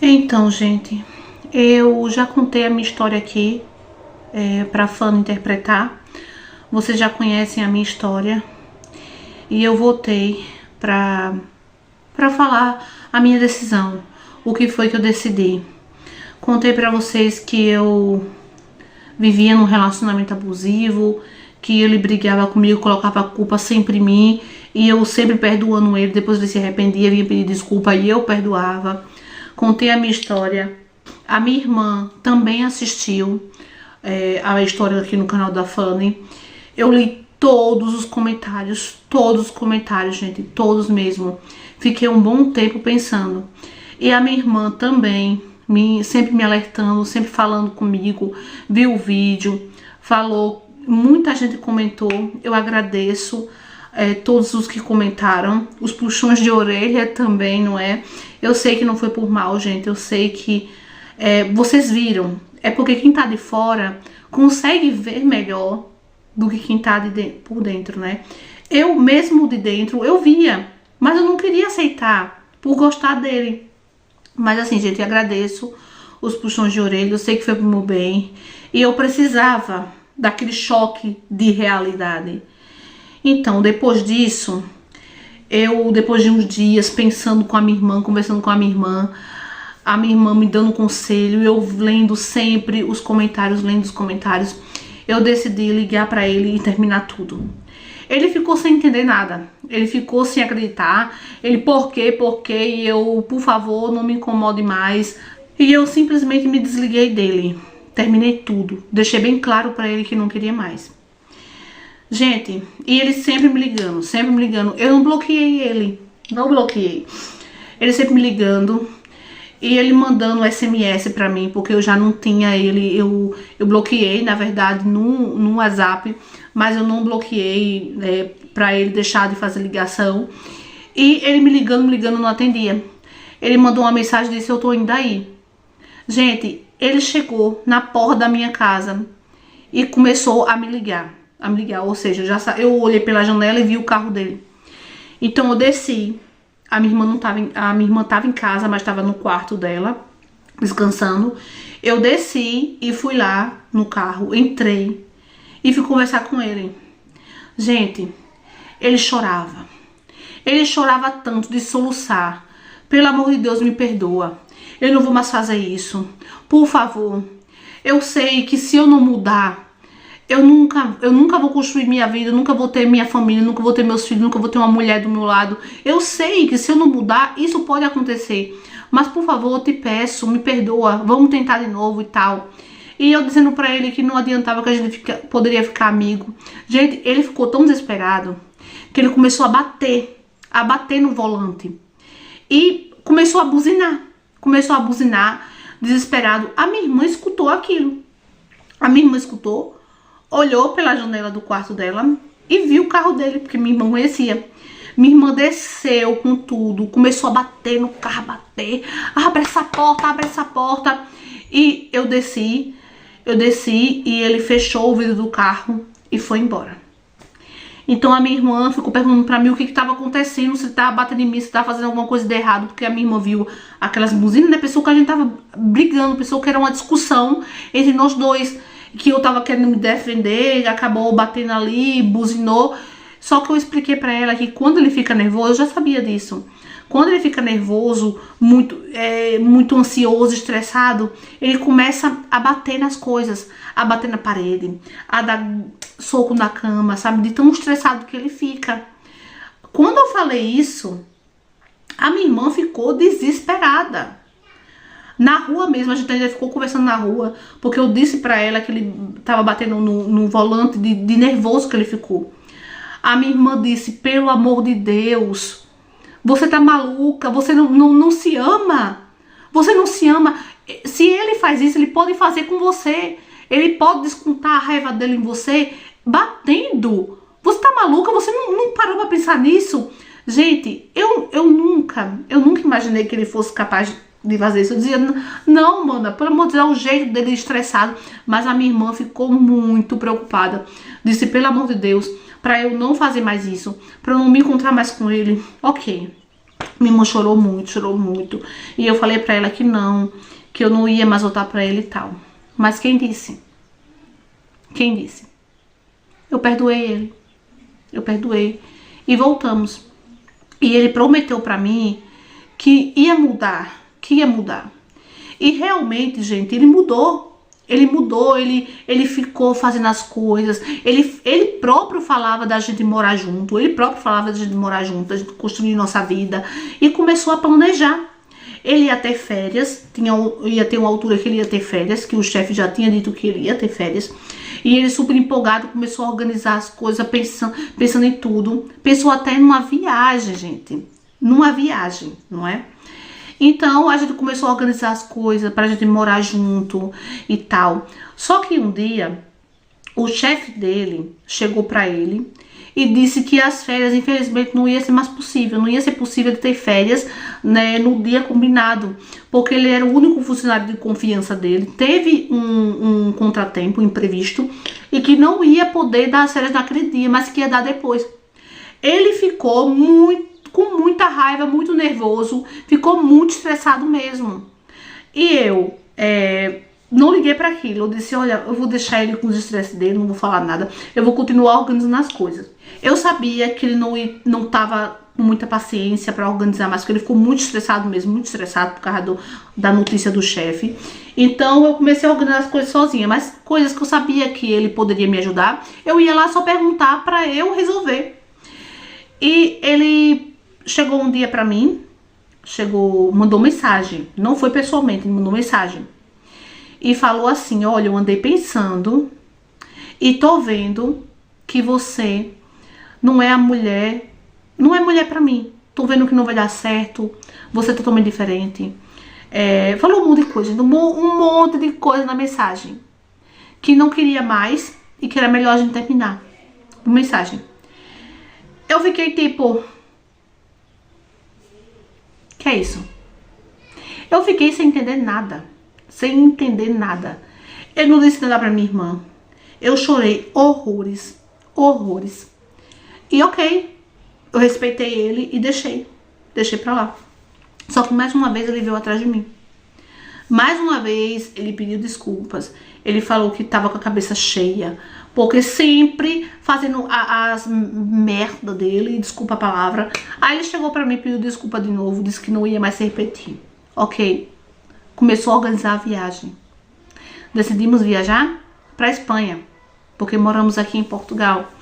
Então, gente, eu já contei a minha história aqui para fã interpretar. Vocês já conhecem a minha história e eu voltei para falar a minha decisão, o que foi que eu decidi. Contei para vocês que eu vivia num relacionamento abusivo, que ele brigava comigo, colocava a culpa sempre em mim e eu sempre perdoando ele. Depois ele se arrependia, vinha pedir desculpa e eu perdoava. Contei a minha história. A minha irmã também assistiu a história aqui no canal da Fanny. Eu li todos os comentários, gente, todos mesmo. Fiquei um bom tempo pensando. E a minha irmã também, sempre me alertando, sempre falando comigo, viu o vídeo, falou, muita gente comentou, eu agradeço. Todos os que comentaram, os puxões de orelha também, não é? Eu sei que não foi por mal, gente, eu sei que vocês viram, é porque quem tá de fora consegue ver melhor do que quem tá por dentro, né? Eu mesmo de dentro, eu via, mas eu não queria aceitar por gostar dele. Mas assim, gente, eu agradeço os puxões de orelha, eu sei que foi pro meu bem, e eu precisava daquele choque de realidade. Então, depois disso, depois de uns dias pensando com a minha irmã, conversando com a minha irmã me dando conselho, eu lendo sempre os comentários, eu decidi ligar pra ele e terminar tudo. Ele ficou sem entender nada, ele ficou sem acreditar, por quê, e eu, por favor, não me incomode mais. E eu simplesmente me desliguei dele, terminei tudo, deixei bem claro pra ele que não queria mais. Gente, e ele sempre me ligando, eu não bloqueei ele, não bloqueei. Ele sempre me ligando e ele mandando SMS pra mim, porque eu já não tinha ele, eu bloqueei, na verdade, no WhatsApp, mas eu não bloqueei pra ele deixar de fazer ligação. E ele me ligando, não atendia. Ele mandou uma mensagem e disse, eu tô indo aí. Gente, ele chegou na porta da minha casa e começou a me ligar, ou seja, eu olhei pela janela e vi o carro dele. Então eu desci, a minha irmã tava em casa, mas estava no quarto dela, descansando. Eu desci e fui lá no carro, entrei e fui conversar com ele. Gente, ele chorava tanto de soluçar. Pelo amor de Deus, me perdoa, eu não vou mais fazer isso, por favor. Eu sei que se eu não mudar, eu nunca vou construir minha vida, eu nunca vou ter minha família, nunca vou ter meus filhos, nunca vou ter uma mulher do meu lado. Eu sei que se eu não mudar, isso pode acontecer. Mas, por favor, eu te peço, me perdoa, vamos tentar de novo e tal. E eu dizendo pra ele que não adiantava, que a gente poderia ficar amigo. Gente, ele ficou tão desesperado que ele começou a bater no volante. E começou a buzinar, desesperado. A minha irmã escutou aquilo. Olhou pela janela do quarto dela e viu o carro dele, porque minha irmã conhecia. Minha irmã desceu com tudo, começou a bater no carro, abre essa porta. E eu desci e ele fechou o vidro do carro e foi embora. Então a minha irmã ficou perguntando pra mim o que estava acontecendo, se tava batendo em mim, se tava fazendo alguma coisa de errado, porque a minha irmã viu aquelas buzinas, né? Pensou que a gente tava brigando, pensou que era uma discussão entre nós dois, que eu tava querendo me defender, acabou batendo ali, buzinou. Só que eu expliquei pra ela que quando ele fica nervoso, eu já sabia disso. Quando ele fica nervoso, muito ansioso, estressado, ele começa a bater nas coisas, a bater na parede, a dar soco na cama, sabe? De tão estressado que ele fica. Quando eu falei isso, a minha irmã ficou desesperada. Na rua mesmo, a gente ainda ficou conversando na rua, porque eu disse pra ela que ele tava batendo no volante de nervoso que ele ficou. A minha irmã disse, pelo amor de Deus, você tá maluca, você não se ama. Você não se ama. Se ele faz isso, ele pode fazer com você. Ele pode descontar a raiva dele em você batendo. Você tá maluca? Você não parou pra pensar nisso? Gente, eu nunca imaginei que ele fosse capaz de fazer isso. Eu dizia, não, mana, pelo amor de Deus, é o jeito dele estressado. Mas a minha irmã ficou muito preocupada. Disse, pelo amor de Deus, pra eu não fazer mais isso, pra eu não me encontrar mais com ele. Ok. Minha irmã chorou muito, chorou muito. E eu falei pra ela que não, que eu não ia mais voltar pra ele e tal. Mas quem disse? Quem disse? Eu perdoei ele. Eu perdoei. E voltamos. E ele prometeu pra mim que ia mudar. Que ia mudar. E realmente, gente, ele mudou. Ele mudou, ele ficou fazendo as coisas. Ele próprio falava da gente morar junto. Ele próprio falava da gente morar junto, da gente construir nossa vida. E começou a planejar. Ele ia ter férias. Ia ter uma altura que ele ia ter férias, que o chefe já tinha dito que ele ia ter férias. E ele super empolgado começou a organizar as coisas, pensando em tudo. Pensou até numa viagem, gente. Numa viagem, não é? Então a gente começou a organizar as coisas pra gente morar junto e tal. Só que um dia o chefe dele chegou pra ele e disse que as férias, infelizmente, não ia ser mais possível. Não ia ser possível de ter férias, né, no dia combinado. Porque ele era o único funcionário de confiança dele. Teve um contratempo, um imprevisto, e que não ia poder dar as férias naquele dia, mas que ia dar depois. Ele ficou com muita raiva, muito nervoso, ficou muito estressado mesmo. E eu não liguei para aquilo. Eu disse, olha, eu vou deixar ele com os estresses dele, não vou falar nada. Eu vou continuar organizando as coisas. Eu sabia que ele não tava com muita paciência para organizar mais, porque ele ficou muito estressado mesmo, muito estressado por causa da notícia do chefe. Então eu comecei a organizar as coisas sozinha, mas coisas que eu sabia que ele poderia me ajudar, eu ia lá só perguntar para eu resolver. E ele chegou um dia pra mim, mandou mensagem, não foi pessoalmente, ele mandou mensagem. E falou assim, olha, eu andei pensando e tô vendo que você não é mulher pra mim. Tô vendo que não vai dar certo, você é totalmente diferente. Falou um monte de coisa, um monte de coisa na mensagem. Que não queria mais e que era melhor a gente terminar. Mensagem. Eu fiquei tipo... Que é isso? Eu fiquei sem entender nada. Sem entender nada. Eu não disse nada pra minha irmã. Eu chorei horrores. Horrores. E ok. Eu respeitei ele e deixei. Deixei pra lá. Só que mais uma vez ele veio atrás de mim. Mais uma vez ele pediu desculpas. Ele falou que tava com a cabeça cheia. Porque sempre fazendo as merda dele, desculpa a palavra. Aí ele chegou pra mim, pediu desculpa de novo, disse que não ia mais se repetir. Ok. Começou a organizar a viagem. Decidimos viajar pra Espanha, porque moramos aqui em Portugal.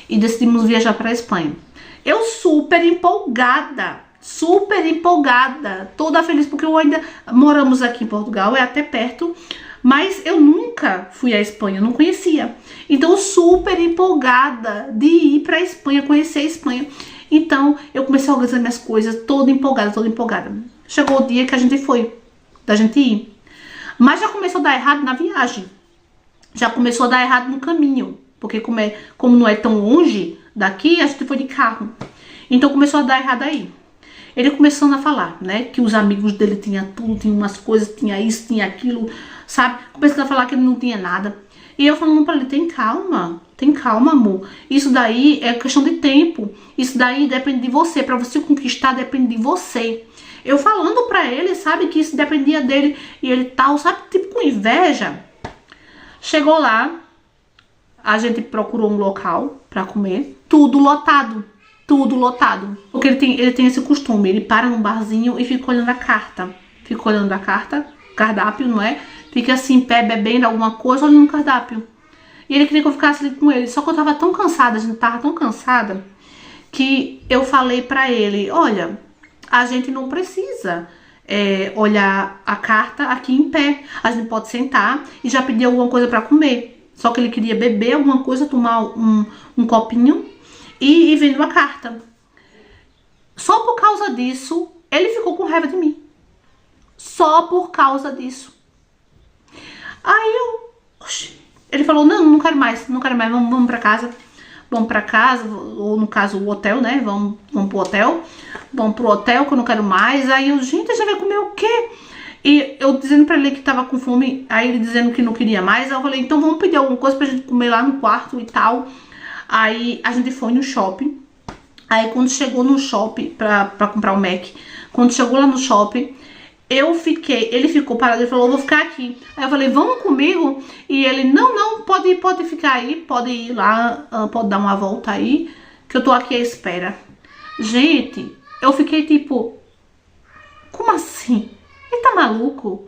E decidimos viajar pra Espanha. Eu super empolgada, toda feliz, porque eu ainda moramos aqui em Portugal, é até perto. Mas eu nunca fui à Espanha, não conhecia. Então, super empolgada de ir pra Espanha, conhecer a Espanha. Então, eu comecei a organizar minhas coisas, toda empolgada. Chegou o dia que a gente foi, da gente ir. Mas já começou a dar errado na viagem. Já começou a dar errado no caminho. Porque como não é tão longe daqui, a gente foi de carro. Então, começou a dar errado aí. Ele começando a falar, né, que os amigos dele tinham tudo, tinha umas coisas, tinha isso, tinha aquilo, sabe? Começando a falar que ele não tinha nada. E eu falando pra ele, tem calma, amor. Isso daí é questão de tempo. Isso daí depende de você. Pra você conquistar, depende de você. Eu falando pra ele, sabe, que isso dependia dele. E ele tal, sabe, tipo com inveja. Chegou lá, a gente procurou um local pra comer. Tudo lotado. Tudo lotado. Porque ele tem esse costume. Ele para num barzinho e fica olhando a carta. Fica olhando a carta, cardápio, não é? Fica assim, em pé, bebendo alguma coisa, olhando no cardápio. E ele queria que eu ficasse ali com ele. Só que eu tava tão cansada, a gente tava tão cansada, que eu falei pra ele, olha, a gente não precisa olhar a carta aqui em pé. A gente pode sentar e já pedir alguma coisa pra comer. Só que ele queria beber alguma coisa, tomar um copinho e vendo a carta. Só por causa disso, ele ficou com raiva de mim. Só por causa disso. Aí ele falou, não quero mais, vamos pra casa. Vamos pra casa, ou no caso o hotel, né? Vamos pro hotel. Vamos pro hotel que eu não quero mais. Aí eu, gente, já vai comer o quê? E eu dizendo pra ele que tava com fome, aí ele dizendo que não queria mais. Aí eu falei, então vamos pedir alguma coisa pra gente comer lá no quarto e tal. Aí a gente foi no shopping. Aí quando chegou no shopping pra comprar o Mac, quando chegou lá no shopping, ele ficou parado, ele falou, eu vou ficar aqui. Aí eu falei, vamos comigo? E ele, não, pode ficar aí, pode ir lá, pode dar uma volta aí, que eu tô aqui à espera. Gente, eu fiquei tipo, como assim? Ele tá maluco?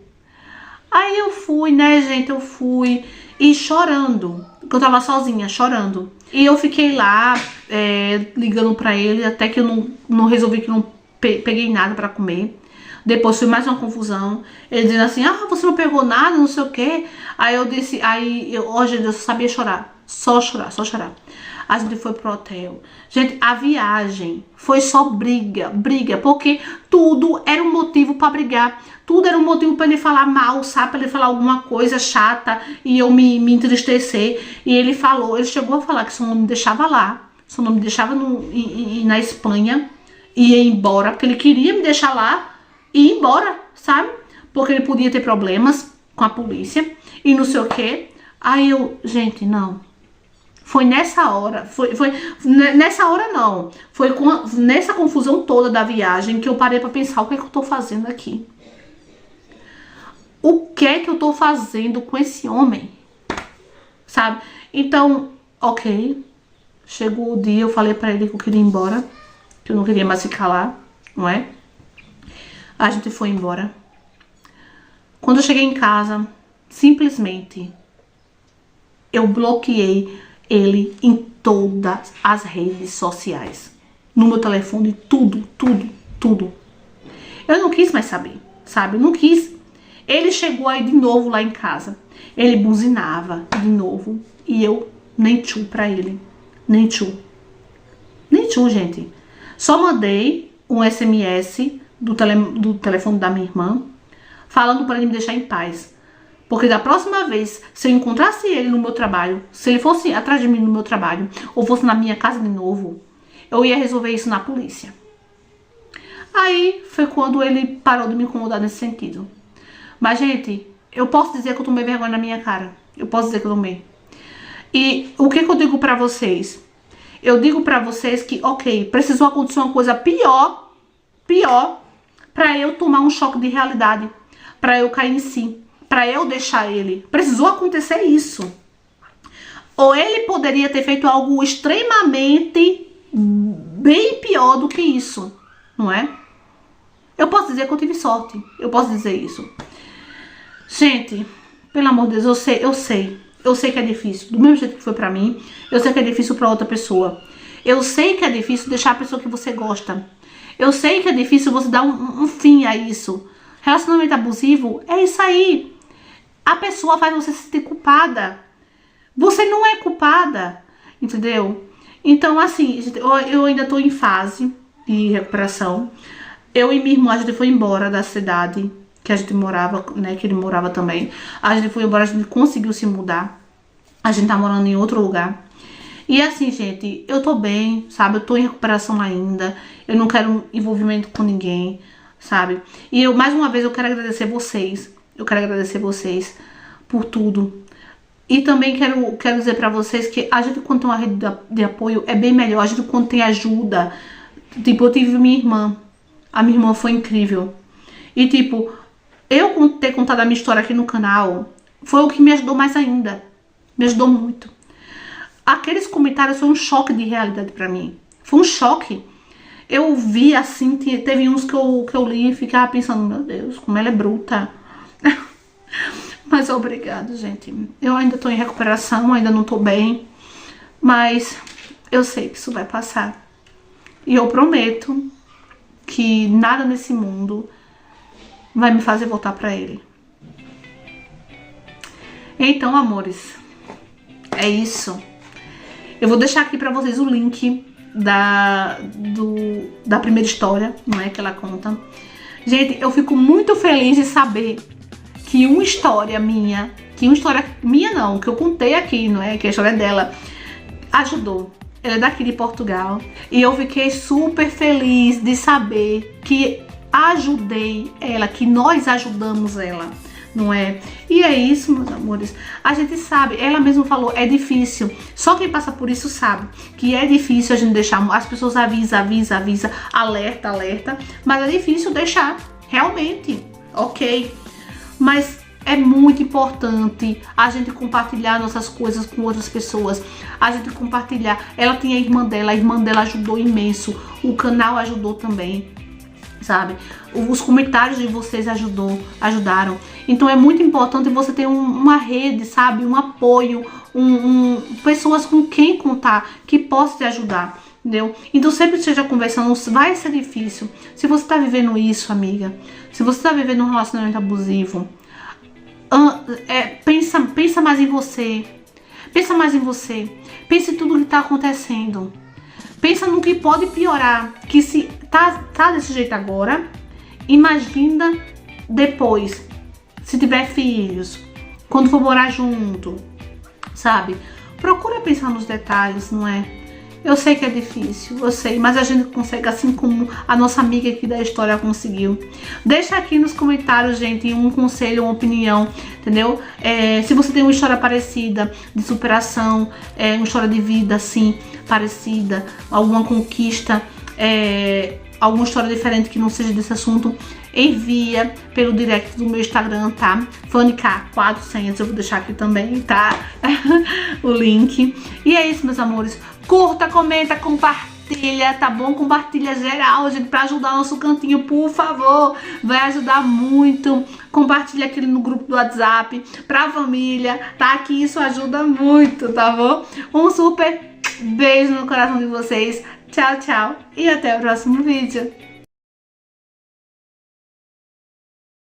Aí eu fui, né, gente, eu fui e chorando, porque eu tava sozinha, chorando. E eu fiquei lá, ligando pra ele, até que eu não resolvi que não peguei nada pra comer. Depois foi mais uma confusão. Ele dizendo assim, você não pegou nada, não sei o que. Aí eu disse, hoje eu só sabia chorar. Só chorar, só chorar. A gente foi pro hotel. Gente, a viagem foi só briga, porque tudo era um motivo pra brigar. Tudo era um motivo pra ele falar mal, sabe? Pra ele falar alguma coisa chata e eu me entristecer. E ele chegou a falar que só não me deixava lá. Só não me deixava na Espanha. E ia embora, porque ele queria me deixar lá e ir embora, sabe? Porque ele podia ter problemas com a polícia e não sei o que. Aí eu, gente, não. Foi nessa hora, nessa hora não. Foi nessa confusão toda da viagem que eu parei pra pensar, o que é que eu tô fazendo aqui? O que é que eu tô fazendo com esse homem? Sabe? Então, ok. Chegou o dia, eu falei pra ele que eu queria ir embora. Que eu não queria mais ficar lá, não é? A gente foi embora. Quando eu cheguei em casa, simplesmente eu bloqueei ele em todas as redes sociais. No meu telefone, tudo. Eu não quis mais saber, sabe? Eu não quis. Ele chegou aí de novo lá em casa. Ele buzinava de novo. E eu nem tchu pra ele. Nem tchu, gente. Só mandei um SMS do telefone da minha irmã, falando para ele me deixar em paz. Porque da próxima vez, se eu encontrasse ele no meu trabalho, se ele fosse atrás de mim no meu trabalho, ou fosse na minha casa de novo, eu ia resolver isso na polícia. Aí foi quando ele parou de me incomodar nesse sentido. Mas, gente, eu posso dizer que eu tomei vergonha na minha cara. Eu posso dizer que eu tomei. E o que eu digo pra vocês? Eu digo pra vocês que, ok, precisou acontecer uma coisa pior, pra eu tomar um choque de realidade, pra eu cair em si, pra eu deixar ele. Precisou acontecer isso. Ou ele poderia ter feito algo extremamente bem pior do que isso, não é? Eu posso dizer que eu tive sorte, eu posso dizer isso. Gente, pelo amor de Deus, eu sei que é difícil, do mesmo jeito que foi pra mim, eu sei que é difícil pra outra pessoa. Eu sei que é difícil deixar a pessoa que você gosta. Eu sei que é difícil você dar um fim a isso. Relacionamento abusivo é isso aí. A pessoa faz você se sentir culpada. Você não é culpada, entendeu? Então, assim, eu ainda tô em fase de recuperação. Eu e minha irmã, a gente foi embora da cidade que a gente morava, né, que ele morava também. A gente foi embora, a gente conseguiu se mudar. A gente tá morando em outro lugar. E assim, gente, eu tô bem, sabe? Eu tô em recuperação ainda. Eu não quero envolvimento com ninguém, sabe? E eu, mais uma vez, eu quero agradecer vocês. Eu quero agradecer vocês por tudo. E também quero dizer pra vocês que a gente, quando tem uma rede de apoio, é bem melhor. A gente, quando tem ajuda. Tipo, eu tive minha irmã. A minha irmã foi incrível. E, tipo, eu ter contado a minha história aqui no canal foi o que me ajudou mais ainda. Me ajudou muito. Aqueles comentários foi um choque de realidade pra mim. Foi um choque. Eu vi assim, teve uns que eu li e ficava pensando, meu Deus, como ela é bruta. Mas obrigado, gente. Eu ainda tô em recuperação, ainda não tô bem. Mas eu sei que isso vai passar. E eu prometo que nada nesse mundo vai me fazer voltar pra ele. Então, amores, é isso. Eu vou deixar aqui pra vocês o link da primeira história, não é, que ela conta. Gente, eu fico muito feliz de saber que uma história minha não, que eu contei aqui, não é, que a história dela ajudou. Ela é daqui de Portugal. E eu fiquei super feliz de saber que ajudei ela, que nós ajudamos ela, não é? E é isso, meus amores. A gente sabe, ela mesma falou, é difícil. Só quem passa por isso sabe que é difícil a gente deixar, as pessoas avisa, alerta, mas é difícil deixar, realmente, ok. Mas é muito importante a gente compartilhar nossas coisas com outras pessoas, a gente compartilhar. Ela tinha a irmã dela ajudou imenso, o canal ajudou também, sabe? Os comentários de vocês ajudaram. Então é muito importante você ter uma rede, sabe? Um apoio, pessoas com quem contar, que possa te ajudar, entendeu? Então sempre esteja conversando, vai ser difícil. Se você tá vivendo isso, amiga, se você tá vivendo um relacionamento abusivo, pensa mais em você. Pensa mais em você. Pensa em tudo que tá acontecendo. Pensa no que pode piorar. Que se tá desse jeito agora, imagina depois. Se tiver filhos, quando for morar junto, sabe? Procura pensar nos detalhes, não é? Eu sei que é difícil, eu sei, mas a gente consegue, assim como a nossa amiga aqui da história conseguiu. Deixa aqui nos comentários, gente, um conselho, uma opinião, entendeu? Se você tem uma história parecida de superação, uma história de vida, assim, parecida, alguma conquista, alguma história diferente que não seja desse assunto, envia pelo direct do meu Instagram, tá? FannyK400, eu vou deixar aqui também, tá? O link. E é isso, meus amores. Curta, comenta, compartilha, tá bom? Compartilha geral, gente, pra ajudar o nosso cantinho, por favor. Vai ajudar muito. Compartilha aqui no grupo do WhatsApp, pra família, tá? Que isso ajuda muito, tá bom? Um super beijo no coração de vocês. Tchau, tchau. E até o próximo vídeo.